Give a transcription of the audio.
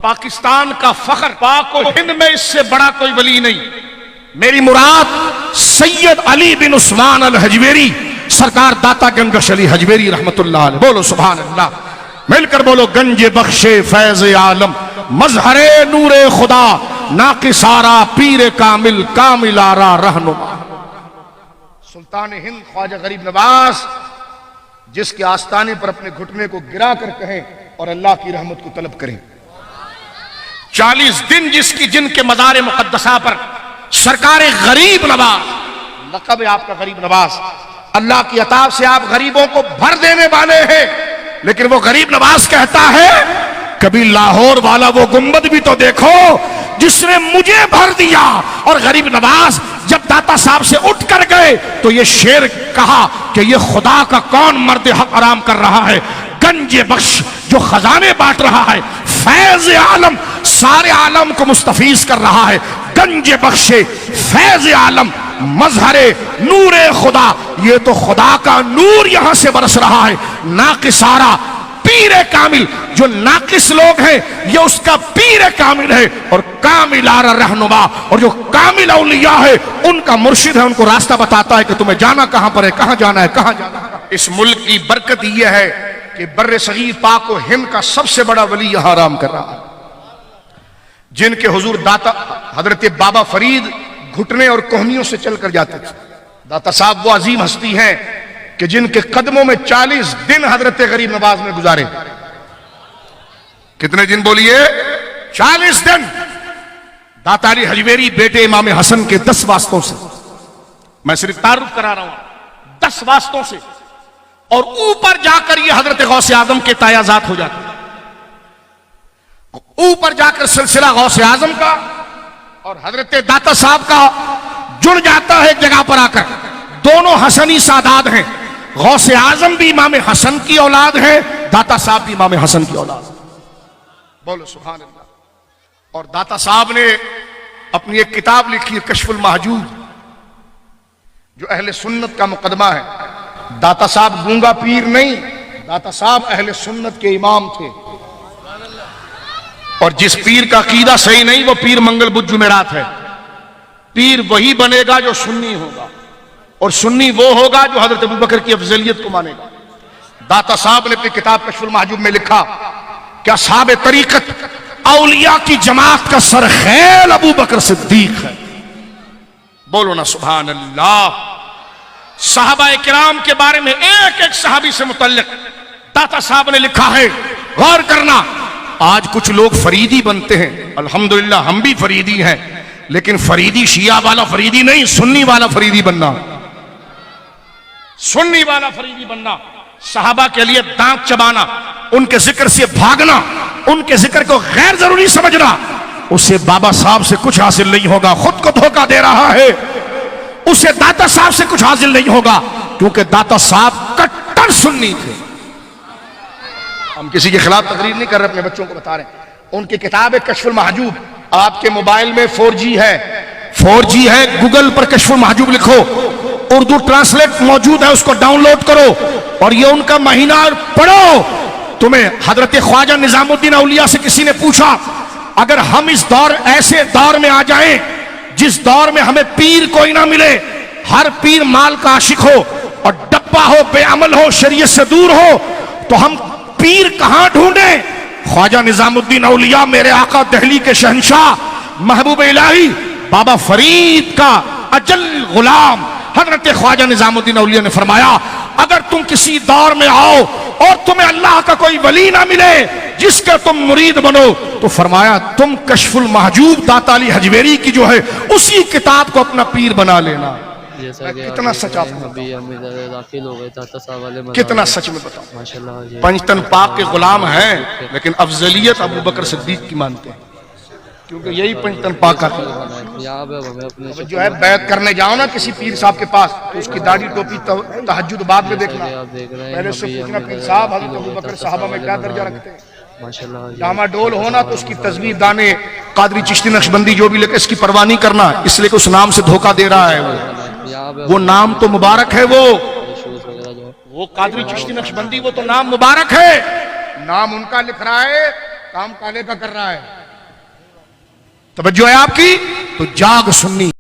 पाकिस्तान का फख्र, पाक व हिंद में इससे बड़ा कोई वली नहीं। मेरी मुराद सैयद अली बिन उस्मान अल हजवेरी सरकार दाता गंगश अली हजवेरी रहमतुल्लाह अलैह। बोलो सुभान अल्लाह, मिलकर बोलो। गंजे बख्शे फैज आलम मजहरे नूरे खुदा नाकिसारा पीर कामिल कामिलारा रहनुमा। सुल्तान हिंद ख्वाजा गरीब नवाज जिसके आस्ताने पर अपने घुटने को गिरा कर कहें और अल्लाह की रहमत को तलब करें। 40 दिन जिनके मज़ार मुक़द्दसा पर सरकार गरीब नवाज, लक़ब है आपका गरीब नवाज, अल्लाह की अता से आप गरीबों को भर देने वाले हैं। लेकिन वो गरीब नवाज कहता है कभी लाहौर वाला वो गुंबद भी तो देखो जिसने मुझे भर दिया। और गरीब नवाज जब दाता साहब से उठ कर गए तो ये शेर कहा कि ये खुदा का कौन मर्द हक आराम कर रहा है। गंजे बख्श जो खजाने बांट रहा है, फैज आलम सारे आलम को मुस्तफीज कर रहा है। गंजे बख्शे फैज आलम मजहरे नूरे खुदा, ये तो खुदा का नूर यहां से बरस रहा है। नाकिसारा पीर कामिल, जो नाकिस लोग हैं ये उसका पीर कामिल है। और कामिलारा रहनुमा, और जो कामिल औलिया है उनका मुर्शिद है, उनको रास्ता बताता है कि तुम्हें जाना कहां पर है, कहां जाना है, कहां जाना है। इस मुल्क की बरकत यह है कि बर्रे सगीर पाक व हिंद का सबसे बड़ा वली यहां आराम कर रहा है, जिनके हुजूर दाता हजरत बाबा फरीद घुटने और कोहनियों से चलकर जाते थे। दाता साहब वो अजीम हस्ती हैं कि जिनके कदमों में 40 दिन हजरत गरीब नवाज में गुजारे। कितने दिन बोलिए? 40 दिन। दाता अली हजवेरी बेटे इमाम हसन के 10 वास्तों से, मैं सिर्फ तारुफ करा रहा हूं, 10 वास्तों से। और ऊपर जाकर ये हजरत गौसे आजम के तायाजात हो जाते, ऊपर जाकर सिलसिला गौसे आजम का और हजरत दाता साहब का जुड़ जाता है एक जगह पर आकर। दोनों हसनी सादात हैं। गौसे आजम भी इमाम हसन की औलाद है, दाता साहब भी इमाम हसन की औलाद। बोलो सुभान अल्लाह। और दाता साहब ने अपनी एक किताब लिखी है कश्फुल महजूब, जो अहले सुन्नत का मुकदमा है। दाता साहब गूंगा पीर नहीं, दाता साहब अहले सुन्नत के इमाम थे। और जिस पीर का अकीदा सही नहीं वो पीर मंगल बुध जुमेरात है। पीर वही बनेगा जो सुन्नी होगा, और सुन्नी वो होगा जो हजरत अबू बकर की अफजलियत को मानेगा। दाता साहब ने अपनी किताब कश्फुल महजूब में लिखा क्या साहब तरीकत औलिया की जमात का सरखैल अबू बकर सिद्दीक है। बोलो ना सुभान अल्लाह। साहबा किराम के बारे में एक एक सहाबी से मुतल्लिक दाता साहब ने लिखा है, गौर करना। आज कुछ लोग फरीदी बनते हैं, अल्हम्दुलिल्लाह हम भी फरीदी हैं, लेकिन फरीदी शिया वाला फरीदी नहीं, सुन्नी वाला फरीदी बनना, सुन्नी वाला फरीदी बनना। सहाबा के लिए दांत चबाना, उनके जिक्र से भागना, उनके जिक्र को गैर जरूरी समझना, उसे बाबा साहब से कुछ हासिल नहीं होगा, खुद को धोखा दे रहा है। उसे दाता साहब से कुछ हासिल नहीं होगा, क्योंकि दाता साहब कट्टर सुन्नी थे। हम किसी के खिलाफ तकरीर नहीं कर रहे, अपने बच्चों को बता रहे हैं। उनकी किताब है कश्फुल महजूब। आपके मोबाइल में 4G है, 4G है, गूगल पर कश्फुल महजूब लिखो, उर्दू ट्रांसलेट मौजूद है, उसको डाउनलोड करो और ये उनका महीना पढ़ो। तुम्हें हजरत ख्वाजा निजामुद्दीन औलिया से किसी ने पूछा, अगर हम इस दौर ऐसे दौर में आ जाएं जिस दौर में हमें पीर कोई ना मिले, हर पीर माल का आशिक हो और डब्बा हो, बेअमल हो, शरीयत से दूर हो, तो हम पीर कहां ढूंढे? ख्वाजा निजामुद्दीन औलिया मेरे आका दहली के शहंशाह महबूब इलाही बाबा फरीद का अजल गुलाम हजरत ख्वाजा निजामुद्दीन औलिया ने फरमाया, अगर तुम किसी दौर में आओ और तुम्हें अल्लाह का कोई वली ना मिले जिसके तुम मुरीद बनो, तो फरमाया तुम कश्फुल महजूब दाता अली हजवेरी की जो है उसी किताब को अपना पीर बना लेना। कितना सच आप दाखिल हो गए दाता साहब वाले, कितना सच में बताओ। माशाल्लाह पंचतन पाक के गुलाम हैं, लेकिन अफजलियत अबू बकर सिद्दीक की मानते हैं, क्योंकि यही पंचतन पाक का जो है। बैत करने जाओ ना किसी पीर साहब के पास, तो उसकी दाढ़ी टोपी तहज्जुद बाद में देखना, पहले उससे पूछना पीर साहब हजरत अबू बकर साहबा में क्या दर्जा रखते हैं। डामाडोल होना तो उसकी तस्वीर दाने कादरी चिश्ती नक्शबंदी जो भी लेके इसकी परवाह नहीं करना, इसलिए उस नाम से धोखा दे रहा है। वो नाम तो मुबारक है, वो कादरी चिश्ती नक्शबंदी वो तो नाम मुबारक है, नाम उनका लिख रहा है काम काले का कर रहा है। तवज्जो है आपकी? तो जाग सुन्नी।